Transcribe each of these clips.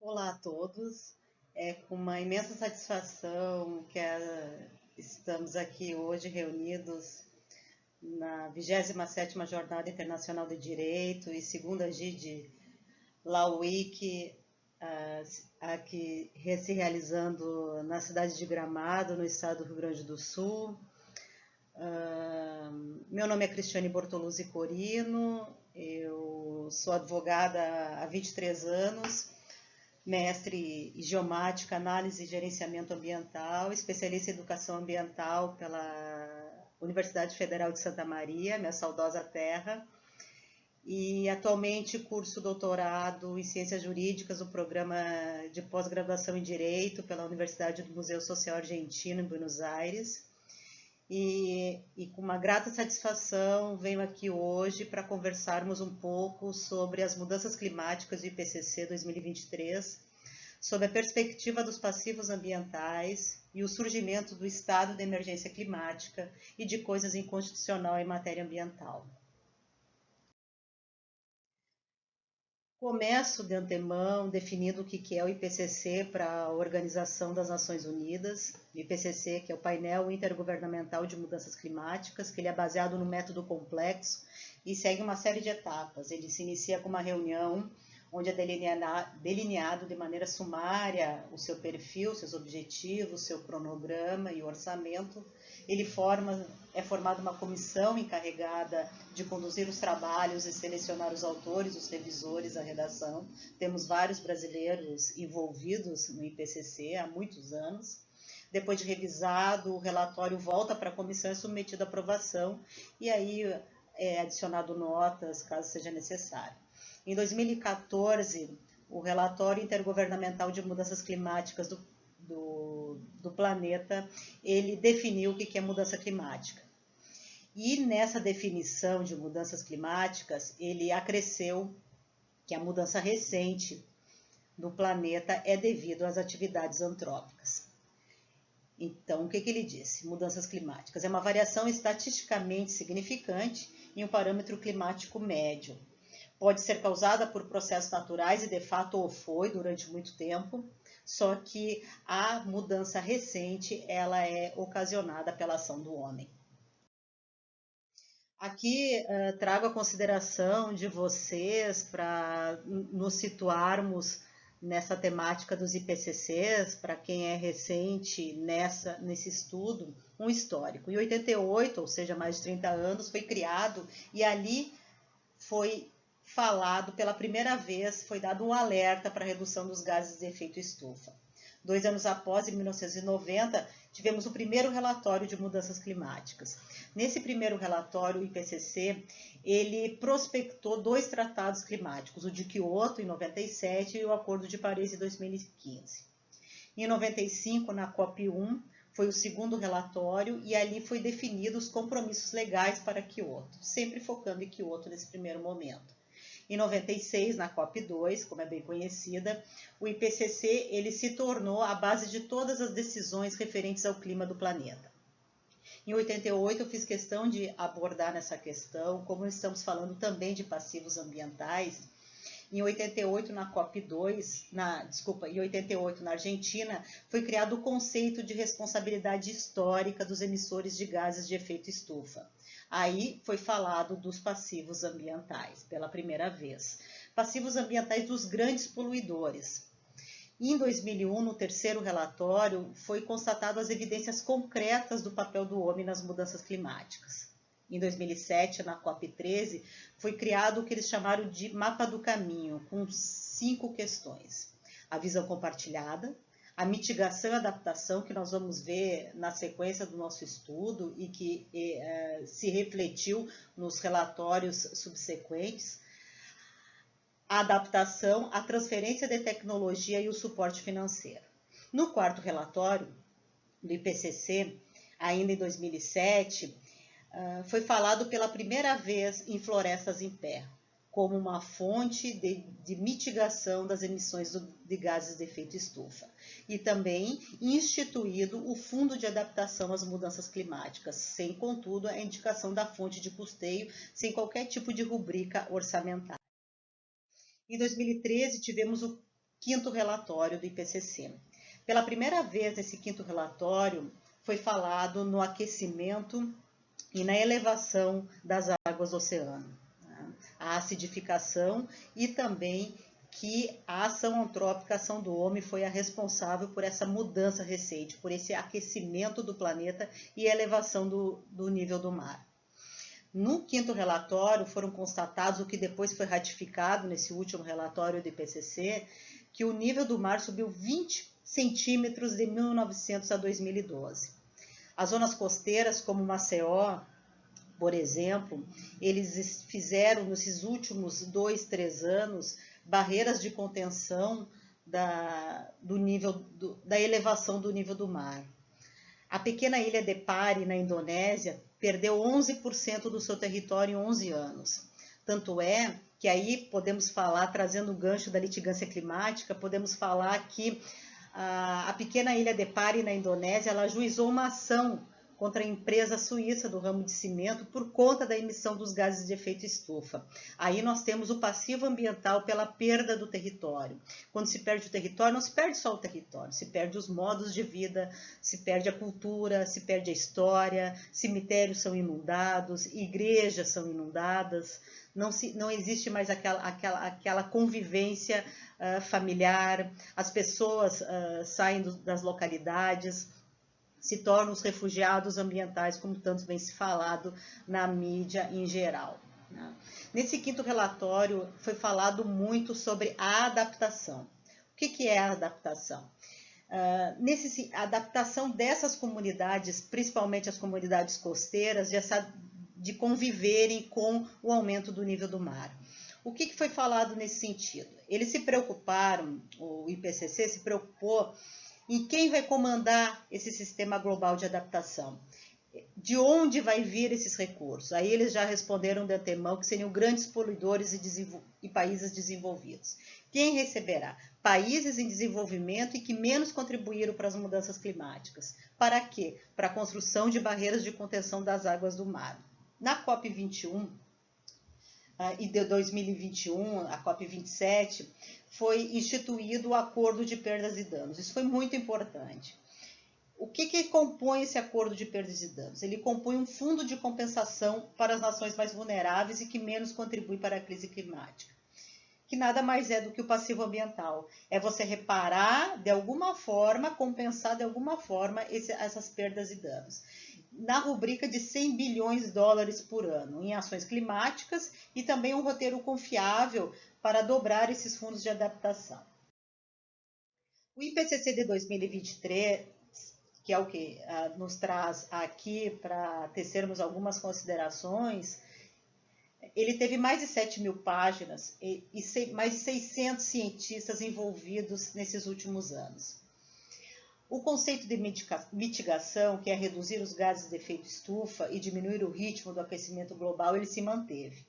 Olá a todos. É com uma imensa satisfação que estamos aqui hoje reunidos na 27ª Jornada Internacional de Direito e segunda GIDE Law Week, aqui se realizando na cidade de Gramado, no estado do Rio Grande do Sul. Meu nome é Cristiane Bortoluzzi Corino, eu sou advogada há 23 anos, mestre em geomática, análise e gerenciamento ambiental, especialista em educação ambiental pela Universidade Federal de Santa Maria, minha saudosa terra, e atualmente curso doutorado em Ciências Jurídicas no programa de pós-graduação em Direito pela Universidade do Museu Social Argentino em Buenos Aires. E com uma grata satisfação venho aqui hoje para conversarmos um pouco sobre as mudanças climáticas do IPCC 2023, sob a perspectiva dos passivos ambientais e o surgimento do estado de emergência climática e de coisas inconstitucional em matéria ambiental. Começo de antemão definindo o que é o IPCC para a Organização das Nações Unidas. O IPCC, que é o Painel Intergovernamental de Mudanças Climáticas, que ele é baseado no método complexo e segue uma série de etapas. Ele se inicia com uma reunião onde é delineado de maneira sumária o seu perfil, seus objetivos, seu cronograma e orçamento. Ele é formada uma comissão encarregada de conduzir os trabalhos e selecionar os autores, os revisores, a redação. Temos vários brasileiros envolvidos no IPCC há muitos anos. Depois de revisado, o relatório volta para a comissão e é submetido à aprovação, e aí é adicionado notas, caso seja necessário. Em 2014, o relatório intergovernamental de mudanças climáticas do planeta, ele definiu o que é mudança climática. E nessa definição de mudanças climáticas, ele acresceu que a mudança recente do planeta é devido às atividades antrópicas. Então, o que ele disse? Mudanças climáticas é uma variação estatisticamente significante em um parâmetro climático médio. Pode ser causada por processos naturais e de fato o foi durante muito tempo, só que a mudança recente ela é ocasionada pela ação do homem. Aqui trago a consideração de vocês para nos situarmos nessa temática dos IPCCs, para quem é recente nesse estudo, um histórico. Em 88, ou seja, mais de 30 anos, foi criado e ali foi falado pela primeira vez, foi dado um alerta para a redução dos gases de efeito estufa. 2 anos após, em 1990, tivemos o primeiro relatório de mudanças climáticas. Nesse primeiro relatório, o IPCC, ele prospectou 2 tratados climáticos, o de Kyoto, em 97, e o Acordo de Paris, em 2015. Em 95, na COP1, foi o segundo relatório e ali foi definido os compromissos legais para Kyoto, sempre focando em Kyoto nesse primeiro momento. Em 96, na COP2, como é bem conhecida, o IPCC ele se tornou a base de todas as decisões referentes ao clima do planeta. Em 88, eu fiz questão de abordar essa questão, como estamos falando também de passivos ambientais. Em 88, na COP2, em 88, na Argentina, foi criado o conceito de responsabilidade histórica dos emissores de gases de efeito estufa. Aí foi falado dos passivos ambientais, pela primeira vez. Passivos ambientais dos grandes poluidores. Em 2001, no terceiro relatório, foi constatado as evidências concretas do papel do homem nas mudanças climáticas. Em 2007, na COP13, foi criado o que eles chamaram de Mapa do Caminho, com 5 questões. A visão compartilhada, a mitigação e adaptação, que nós vamos ver na sequência do nosso estudo e que se refletiu nos relatórios subsequentes, a adaptação, a transferência de tecnologia e o suporte financeiro. No quarto relatório do IPCC, ainda em 2007, foi falado pela primeira vez em florestas em pé, como uma fonte de mitigação das emissões de gases de efeito estufa. E também instituído o Fundo de Adaptação às Mudanças Climáticas, sem, contudo, a indicação da fonte de custeio, sem qualquer tipo de rubrica orçamentária. Em 2013, tivemos o quinto relatório do IPCC. Pela primeira vez nesse quinto relatório, foi falado no aquecimento e na elevação das águas do oceano, né? A acidificação e também que a ação antrópica, a ação do homem, foi a responsável por essa mudança recente, por esse aquecimento do planeta e a elevação do nível do mar. No quinto relatório foram constatados, o que depois foi ratificado nesse último relatório do IPCC, que o nível do mar subiu 20 centímetros de 1900 a 2012. As zonas costeiras, como Maceió, por exemplo, eles fizeram nesses últimos 2, 3 anos barreiras de contenção da elevação do nível do mar. A pequena ilha de Pari, na Indonésia, perdeu 11% do seu território em 11 anos. Tanto é que aí podemos falar, trazendo o gancho da litigância climática, podemos falar que a pequena ilha de Pari, na Indonésia, ela ajuizou uma ação contra a empresa suíça do ramo de cimento por conta da emissão dos gases de efeito estufa. Aí nós temos o passivo ambiental pela perda do território. Quando se perde o território, não se perde só o território, se perde os modos de vida, se perde a cultura, se perde a história, cemitérios são inundados, igrejas são inundadas, não existe mais aquela convivência familiar, as pessoas saem das localidades, se tornam os refugiados ambientais, como tanto vem se falado na mídia em geral, né? Nesse quinto relatório foi falado muito sobre a adaptação. O que é a adaptação? A adaptação dessas comunidades, principalmente as comunidades costeiras, de conviverem com o aumento do nível do mar. O que foi falado nesse sentido? Eles se preocuparam, o IPCC se preocupou em quem vai comandar esse sistema global de adaptação. De onde vai vir esses recursos? Aí eles já responderam de antemão que seriam grandes poluidores e países desenvolvidos. Quem receberá? Países em desenvolvimento e que menos contribuíram para as mudanças climáticas. Para quê? Para a construção de barreiras de contenção das águas do mar. Na COP21 e de 2021, a COP27, foi instituído o Acordo de Perdas e Danos. Isso foi muito importante. O que compõe esse Acordo de Perdas e Danos? Ele compõe um fundo de compensação para as nações mais vulneráveis e que menos contribuem para a crise climática, que nada mais é do que o passivo ambiental. É você reparar de alguma forma, compensar de alguma forma essas perdas e danos. Na rubrica de 100 bilhões de dólares por ano em ações climáticas e também um roteiro confiável para dobrar esses fundos de adaptação. O IPCC de 2023, que é o que nos traz aqui para tecermos algumas considerações, ele teve mais de 7.000 páginas e mais de 600 cientistas envolvidos nesses últimos anos. O conceito de mitigação, que é reduzir os gases de efeito estufa e diminuir o ritmo do aquecimento global, ele se manteve.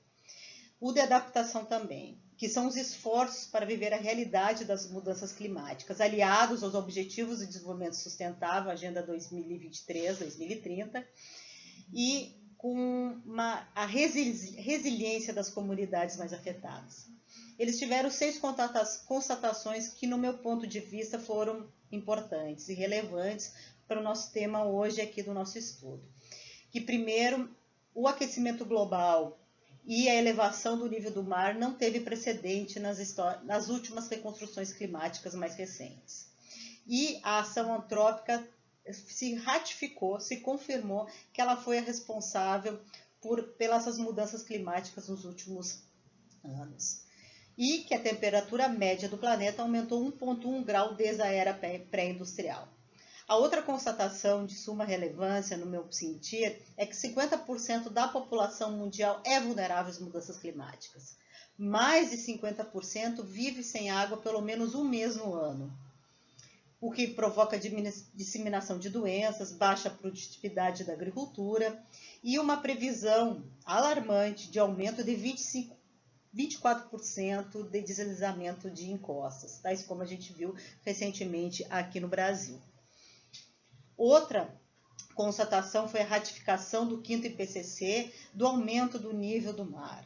O de adaptação também, que são os esforços para viver a realidade das mudanças climáticas, aliados aos Objetivos de Desenvolvimento Sustentável, Agenda 2023-2030, e com a resiliência das comunidades mais afetadas. Eles tiveram 6 constatações que, no meu ponto de vista, foram importantes e relevantes para o nosso tema hoje aqui do nosso estudo. Que, primeiro, o aquecimento global e a elevação do nível do mar não teve precedente nas últimas reconstruções climáticas mais recentes. E a ação antrópica se ratificou, se confirmou que ela foi a responsável pelas mudanças climáticas nos últimos anos. E que a temperatura média do planeta aumentou 1,1 grau desde a era pré-industrial. A outra constatação de suma relevância, no meu sentir, é que 50% da população mundial é vulnerável às mudanças climáticas. Mais de 50% vive sem água pelo menos um mês no ano, o que provoca disseminação de doenças, baixa produtividade da agricultura e uma previsão alarmante de aumento de 24% de deslizamento de encostas, tais como a gente viu recentemente aqui no Brasil. Outra constatação foi a ratificação do 5º IPCC do aumento do nível do mar.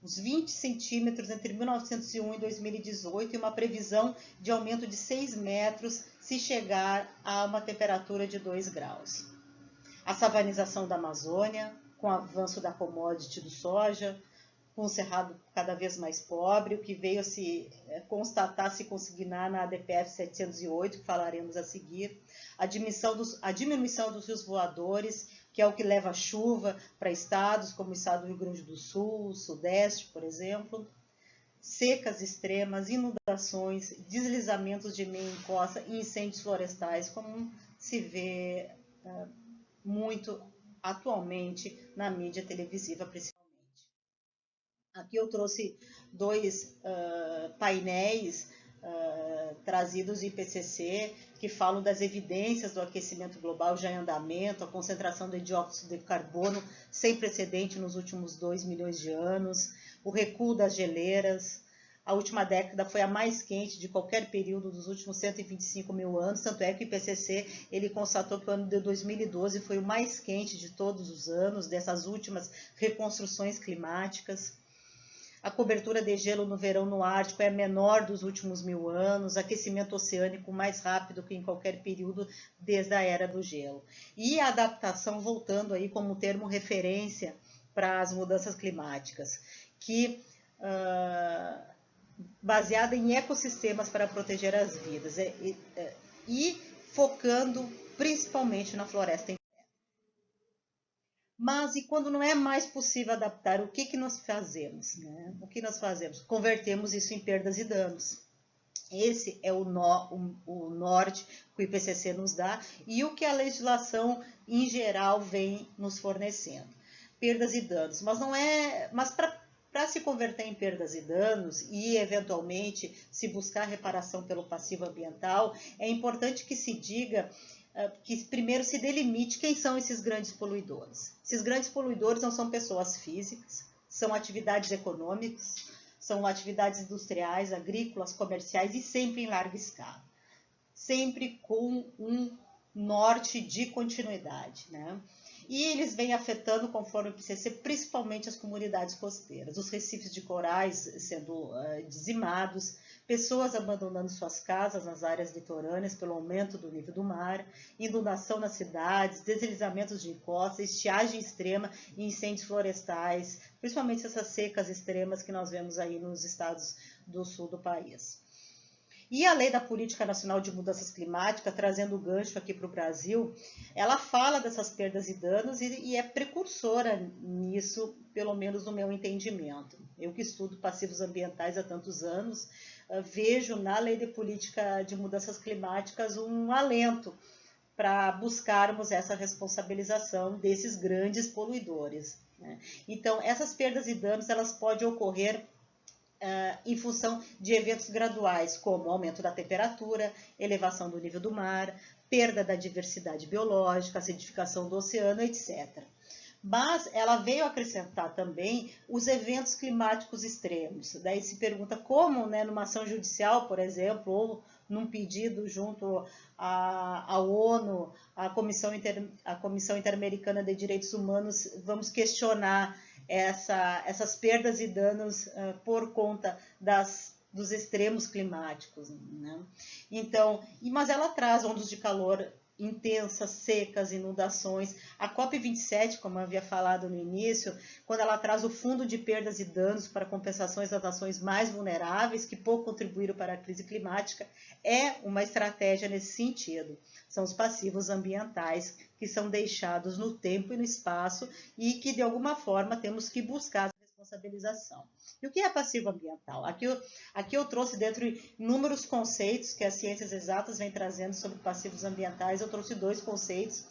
uns 20 centímetros entre 1901 e 2018 e uma previsão de aumento de 6 metros se chegar a uma temperatura de 2 graus. A savanização da Amazônia, com o avanço da commodity do soja, com o cerrado cada vez mais pobre, o que veio a se constatar, se consignar na ADPF 708, que falaremos a seguir, a diminuição dos rios voadores, que é o que leva a chuva para estados como o estado do Rio Grande do Sul, o Sudeste, por exemplo, secas extremas, inundações, deslizamentos de meia encosta e incêndios florestais, como se vê muito atualmente na mídia televisiva, principalmente. Aqui eu trouxe dois painéis trazidos do IPCC, que falam das evidências do aquecimento global já em andamento, a concentração de dióxido de carbono sem precedente nos últimos 2 milhões de anos, o recuo das geleiras. A última década foi a mais quente de qualquer período dos últimos 125 mil anos, tanto é que o IPCC ele constatou que o ano de 2012 foi o mais quente de todos os anos, dessas últimas reconstruções climáticas. A cobertura de gelo no verão no Ártico é a menor dos últimos 1000 anos, aquecimento oceânico mais rápido que em qualquer período desde a Era do Gelo. E a adaptação, voltando aí como termo referência para as mudanças climáticas, que baseada em ecossistemas para proteger as vidas e focando principalmente na floresta interna. Mas e quando não é mais possível adaptar, o que nós fazemos? Né? O que nós fazemos? Convertemos isso em perdas e danos. Esse é o norte que o IPCC nos dá e o que a legislação em geral vem nos fornecendo. Perdas e danos, mas para se converter em perdas e danos e, eventualmente, se buscar reparação pelo passivo ambiental, é importante que se diga que primeiro se delimite quem são esses grandes poluidores. Esses grandes poluidores não são pessoas físicas, são atividades econômicas, são atividades industriais, agrícolas, comerciais e sempre em larga escala. Sempre com um norte de continuidade, né? E eles vêm afetando, conforme o IPCC, principalmente as comunidades costeiras, os recifes de corais sendo dizimados, pessoas abandonando suas casas nas áreas litorâneas pelo aumento do nível do mar, inundação nas cidades, deslizamentos de encosta, estiagem extrema e incêndios florestais, principalmente essas secas extremas que nós vemos aí nos estados do sul do país. E a Lei da Política Nacional de Mudanças Climáticas, trazendo o gancho aqui para o Brasil, ela fala dessas perdas e danos e é precursora nisso, pelo menos no meu entendimento. Eu que estudo passivos ambientais há tantos anos, vejo na Lei de Política de Mudanças Climáticas um alento para buscarmos essa responsabilização desses grandes poluidores, né? Então, essas perdas e danos elas podem ocorrer em função de eventos graduais, como aumento da temperatura, elevação do nível do mar, perda da diversidade biológica, acidificação do oceano, etc. Mas ela veio acrescentar também os eventos climáticos extremos. Daí se pergunta como, né, numa ação judicial, por exemplo, ou num pedido junto à ONU, à Comissão Interamericana de Direitos Humanos, vamos questionar essas perdas e danos por conta dos extremos climáticos, né? Então, mas ela traz ondas de calor intensas, secas, inundações. A COP27, como eu havia falado no início, quando ela traz o fundo de perdas e danos para compensações das nações mais vulneráveis, que pouco contribuíram para a crise climática, é uma estratégia nesse sentido. São os passivos ambientais que são deixados no tempo e no espaço e que, de alguma forma, temos que buscar a responsabilização. E o que é passivo ambiental? Aqui eu trouxe dentro inúmeros conceitos que as ciências exatas vêm trazendo sobre passivos ambientais. Eu trouxe 2 conceitos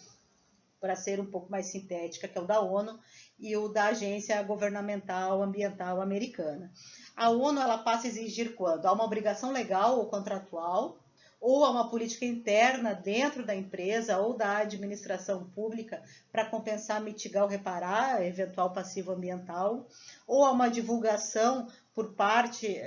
para ser um pouco mais sintética, que é o da ONU e o da Agência Governamental Ambiental Americana. A ONU ela passa a exigir quando há uma obrigação legal ou contratual, ou há uma política interna dentro da empresa ou da administração pública para compensar, mitigar ou reparar eventual passivo ambiental, ou há uma divulgação por parte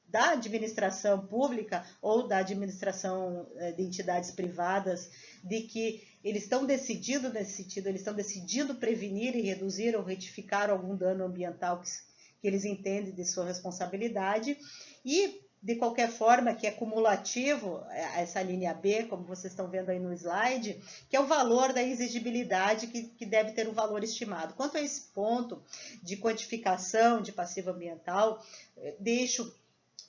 da administração pública ou da administração de entidades privadas, de que eles estão decidindo nesse sentido, eles estão decidindo prevenir e reduzir ou retificar algum dano ambiental que eles entendem de sua responsabilidade, e de qualquer forma que é cumulativo essa linha B, como vocês estão vendo aí no slide, que é o valor da exigibilidade que deve ter um valor estimado. Quanto a esse ponto de quantificação de passivo ambiental, deixo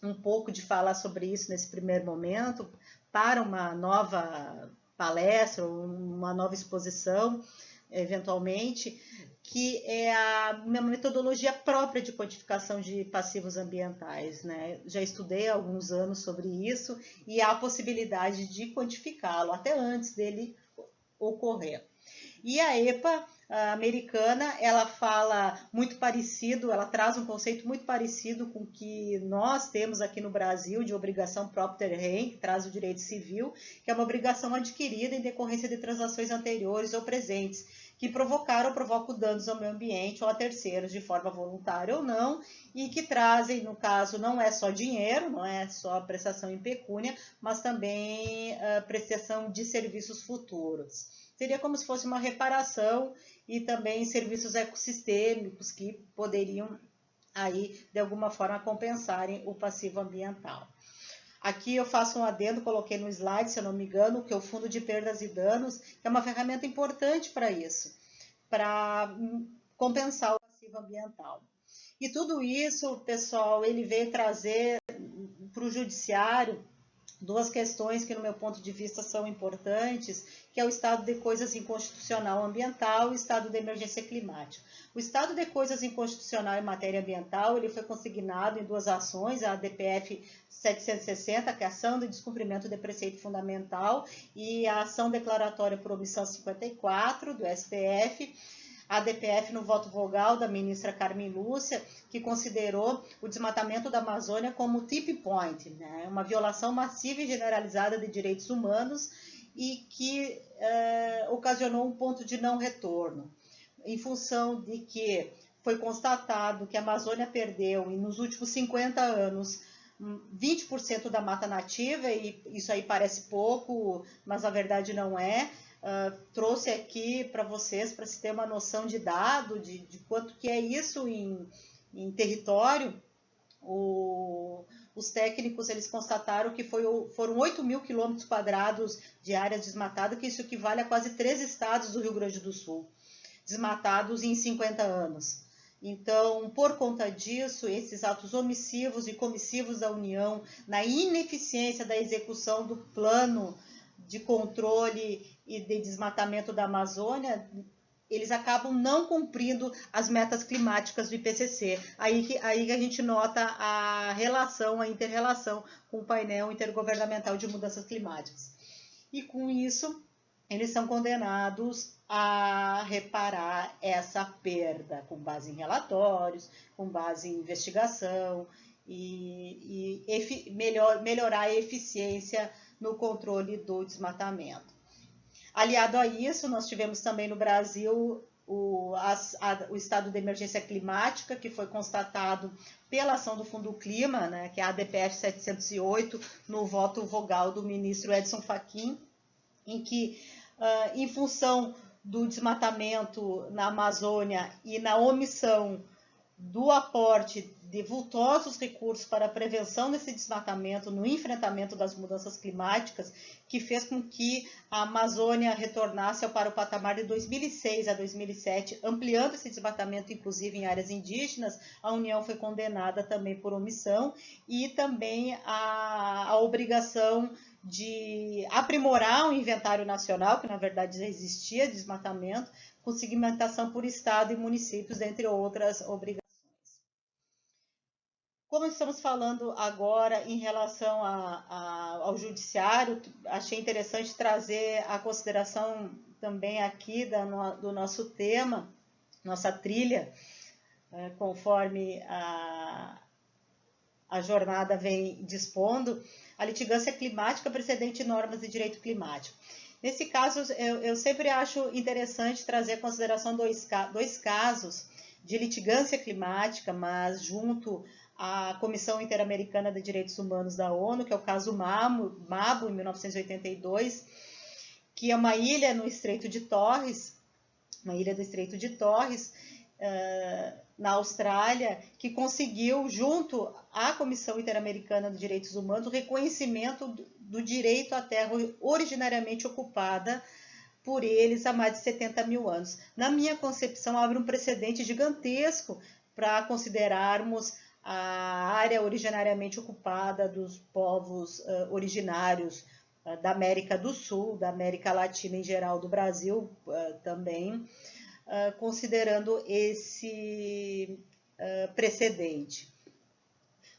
um pouco de falar sobre isso nesse primeiro momento para uma nova palestra, uma nova exposição, eventualmente, que é uma metodologia própria de quantificação de passivos ambientais, né? Já estudei há alguns anos sobre isso e há a possibilidade de quantificá-lo até antes dele ocorrer. E a EPA americana, ela fala muito parecido, ela traz um conceito muito parecido com o que nós temos aqui no Brasil de obrigação propter rem, que traz o direito civil, que é uma obrigação adquirida em decorrência de transações anteriores ou presentes, que provocaram ou provocam danos ao meio ambiente ou a terceiros de forma voluntária ou não, e que trazem, no caso, não é só dinheiro, não é só prestação em pecúnia, mas também prestação de serviços futuros. Seria como se fosse uma reparação e também serviços ecossistêmicos que poderiam aí de alguma forma compensarem o passivo ambiental. Aqui eu faço um adendo, coloquei no slide, se eu não me engano, que é o Fundo de Perdas e Danos, que é uma ferramenta importante para isso, para compensar o passivo ambiental. E tudo isso, pessoal, ele veio trazer para o judiciário duas questões que, no meu ponto de vista, são importantes, que é o estado de coisas inconstitucional ambiental e o estado de emergência climática. O estado de coisas inconstitucional em matéria ambiental, ele foi consignado em duas ações, a ADPF 760, que é a ação de descumprimento de preceito fundamental, e a ação declaratória por omissão 54, do STF, a DPF no voto vogal da ministra Carmen Lúcia, que considerou o desmatamento da Amazônia como tipping point, né? Uma violação massiva e generalizada de direitos humanos e que ocasionou um ponto de não retorno, em função de que foi constatado que a Amazônia perdeu, nos últimos 50 anos, 20% da mata nativa, e isso aí parece pouco, mas na verdade não é. Trouxe aqui para vocês, para se ter uma noção de dado, de quanto que é isso em território. Os técnicos eles constataram que foram 8 mil quilômetros quadrados de áreas desmatadas, que isso equivale a quase 3 estados do Rio Grande do Sul, desmatados em 50 anos. Então, por conta disso, esses atos omissivos e comissivos da União, na ineficiência da execução do plano de controle e de desmatamento da Amazônia, eles acabam não cumprindo as metas climáticas do IPCC. Aí que a gente nota a relação, a inter-relação com o painel intergovernamental de mudanças climáticas. E com isso, eles são condenados a reparar essa perda, com base em relatórios, com base em investigação, e melhorar a eficiência no controle do desmatamento. Aliado a isso, nós tivemos também no Brasil o estado de emergência climática, que foi constatado pela ação do Fundo Clima, né, que é a ADPF 708, no voto vogal do ministro Edson Fachin, em que, em função do desmatamento na Amazônia e na omissão do aporte de vultosos recursos para a prevenção desse desmatamento, no enfrentamento das mudanças climáticas, que fez com que a Amazônia retornasse para o patamar de 2006 a 2007, ampliando esse desmatamento, inclusive em áreas indígenas. A União foi condenada também por omissão, e também a obrigação de aprimorar o inventário nacional, que na verdade já existia desmatamento, com segmentação por estado e municípios, entre outras obrigações. Como estamos falando agora em relação ao judiciário, achei interessante trazer a consideração também aqui do nosso tema, nossa trilha, conforme a jornada vem dispondo, a litigância climática precedente de normas de direito climático. Nesse caso, eu sempre acho interessante trazer a consideração dois casos de litigância climática, mas junto a Comissão Interamericana de Direitos Humanos da ONU, que é o caso Mabo, em 1982, que é uma ilha no Estreito de Torres, uma ilha do Estreito de Torres, na Austrália, que conseguiu, junto à Comissão Interamericana de Direitos Humanos, o reconhecimento do direito à terra originariamente ocupada por eles há mais de 70 mil anos. Na minha concepção, abre um precedente gigantesco para considerarmos a área originariamente ocupada dos povos originários da América do Sul, da América Latina em geral, do Brasil também, considerando esse precedente.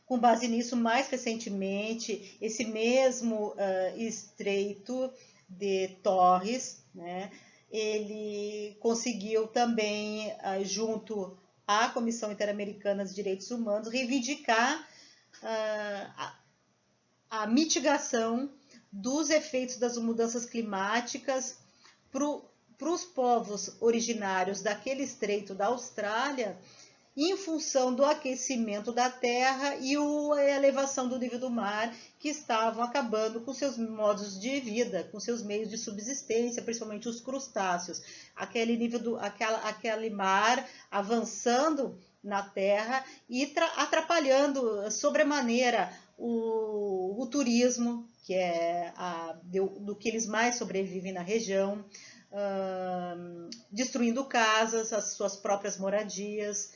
Com base nisso, mais recentemente, esse mesmo Estreito de Torres, né, ele conseguiu também, junto à Comissão Interamericana de Direitos Humanos, reivindicar a mitigação dos efeitos das mudanças climáticas para os povos originários daquele estreito da Austrália, em função do aquecimento da terra e a elevação do nível do mar, que estavam acabando com seus modos de vida, com seus meios de subsistência, principalmente os crustáceos. Aquele mar avançando na terra e atrapalhando sobremaneira o turismo, que é do que eles mais sobrevivem na região, destruindo casas, as suas próprias moradias,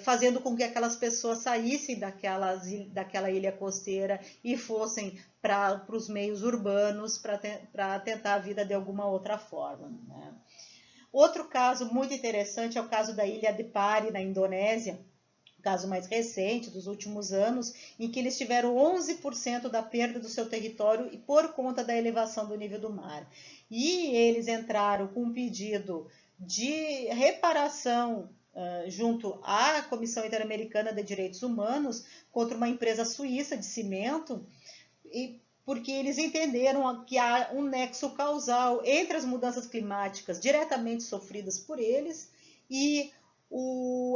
fazendo com que aquelas pessoas saíssem daquela ilha costeira e fossem para os meios urbanos para tentar a vida de alguma outra forma, né? Outro caso muito interessante é o caso da ilha de Pari, na Indonésia, caso mais recente, dos últimos anos, em que eles tiveram 11% da perda do seu território e por conta da elevação do nível do mar. E eles entraram com um pedido de reparação junto à Comissão Interamericana de Direitos Humanos contra uma empresa suíça de cimento, porque eles entenderam que há um nexo causal entre as mudanças climáticas diretamente sofridas por eles e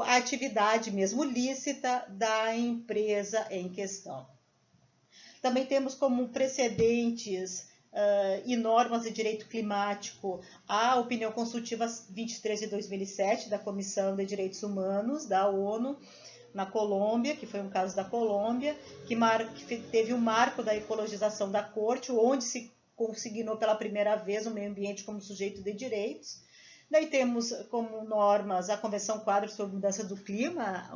a atividade mesmo lícita da empresa em questão. Também temos como precedentes e normas de direito climático a opinião consultiva 23 de 2007 da Comissão de Direitos Humanos da ONU na Colômbia, que foi um caso da Colômbia, que teve o marco da ecologização da corte, onde se consignou pela primeira vez o meio ambiente como sujeito de direitos. Daí temos como normas a Convenção Quadro sobre Mudança do Clima,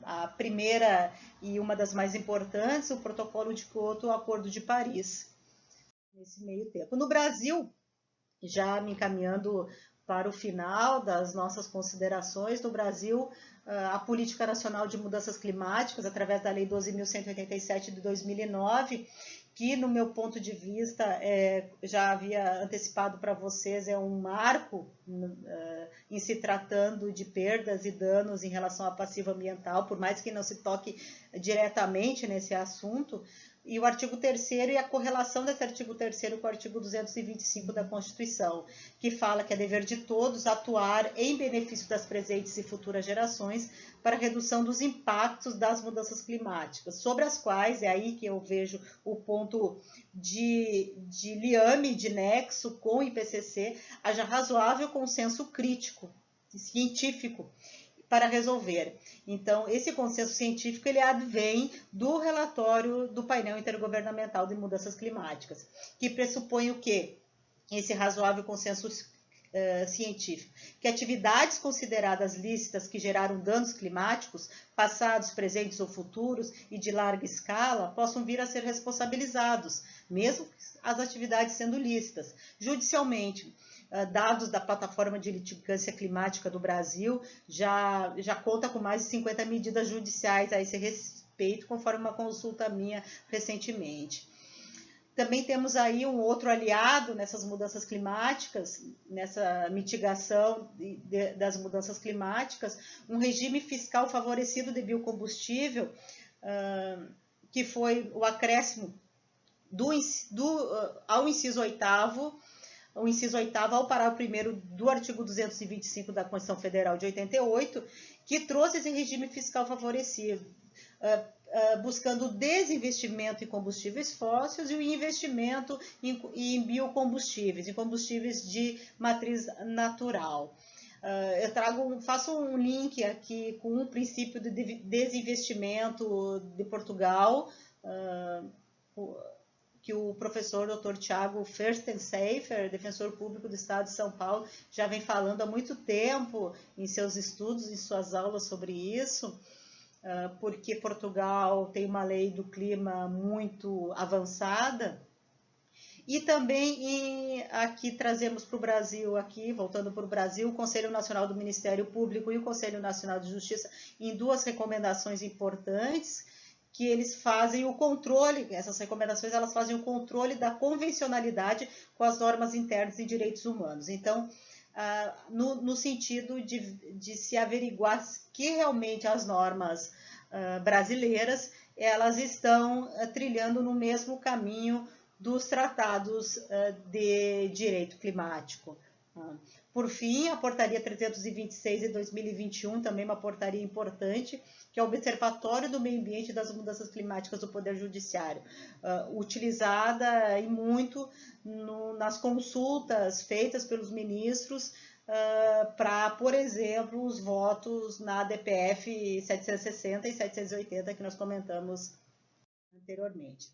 a primeira e uma das mais importantes, o Protocolo de Kyoto, o Acordo de Paris, nesse meio tempo. No Brasil, já me encaminhando para o final das nossas considerações, no Brasil, a Política Nacional de Mudanças Climáticas, através da Lei 12.187 de 2009, que, no meu ponto de vista, já havia antecipado para vocês, é um marco em se tratando de perdas e danos em relação à passiva ambiental, por mais que não se toque diretamente nesse assunto. E o artigo 3º e a correlação desse artigo 3º com o artigo 225 da Constituição, que fala que é dever de todos atuar em benefício das presentes e futuras gerações para a redução dos impactos das mudanças climáticas, sobre as quais, é aí que eu vejo o ponto de liame, de nexo com o IPCC, haja razoável consenso crítico, científico, para resolver. Então, esse consenso científico ele advém do relatório do painel intergovernamental de mudanças climáticas, que pressupõe o quê? Esse razoável consenso científico, que atividades consideradas lícitas que geraram danos climáticos, passados, presentes ou futuros e de larga escala, possam vir a ser responsabilizados, mesmo as atividades sendo lícitas, judicialmente. Dados da plataforma de litigância climática do Brasil já conta com mais de 50 medidas judiciais a esse respeito, conforme uma consulta minha recentemente. Também temos aí um outro aliado nessas mudanças climáticas, nessa mitigação das mudanças climáticas, um regime fiscal favorecido de biocombustível, que foi o acréscimo ao inciso 8º, o inciso 8º ao parágrafo 1º do artigo 225 da Constituição Federal de 88, que trouxe esse regime fiscal favorecido. buscando o desinvestimento em combustíveis fósseis e o investimento em biocombustíveis, em combustíveis de matriz natural. Eu faço um link aqui com o princípio de desinvestimento de Portugal, que o professor Dr. Tiago Fürstensafer, defensor público do Estado de São Paulo, já vem falando há muito tempo em seus estudos, em suas aulas sobre isso, porque Portugal tem uma lei do clima muito avançada. E também aqui trazemos para o Brasil, voltando para o Brasil, o Conselho Nacional do Ministério Público e o Conselho Nacional de Justiça em duas recomendações importantes, que eles fazem o controle, essas recomendações elas fazem o controle da convencionalidade com as normas internas de direitos humanos. Então, no sentido de se averiguar que realmente as normas brasileiras elas estão trilhando no mesmo caminho dos tratados de direito climático. Por fim, a portaria 326 de 2021, também uma portaria importante, que é o Observatório do Meio Ambiente e das Mudanças Climáticas do Poder Judiciário, utilizada e muito nas consultas feitas pelos ministros para, por exemplo, os votos na DPF 760 e 780 que nós comentamos anteriormente.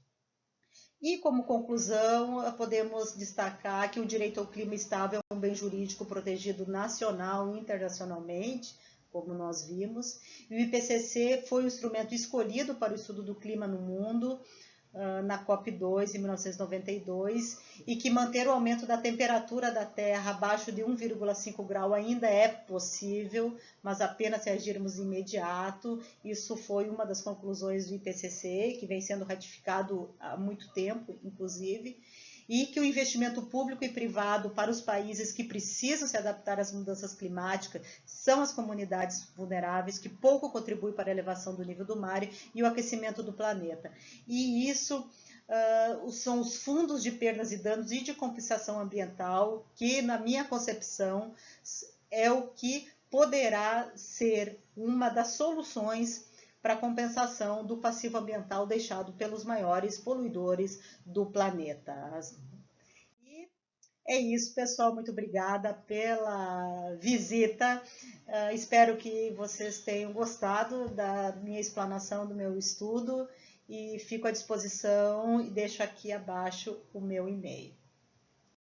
E, como conclusão, podemos destacar que o direito ao clima estável é um bem jurídico protegido nacional e internacionalmente, como nós vimos, e o IPCC foi o instrumento escolhido para o estudo do clima no mundo, na COP2, em 1992, e que manter o aumento da temperatura da Terra abaixo de 1,5 grau ainda é possível, mas apenas se agirmos imediato. Isso foi uma das conclusões do IPCC, que vem sendo ratificado há muito tempo, inclusive, e que o investimento público e privado para os países que precisam se adaptar às mudanças climáticas são as comunidades vulneráveis, que pouco contribuem para a elevação do nível do mar e o aquecimento do planeta. E isso são os fundos de perdas e danos e de compensação ambiental, que, na minha concepção, é o que poderá ser uma das soluções para a compensação do passivo ambiental deixado pelos maiores poluidores do planeta. E é isso, pessoal. Muito obrigada pela visita. Espero que vocês tenham gostado da minha explanação do meu estudo e fico à disposição e deixo aqui abaixo o meu e-mail.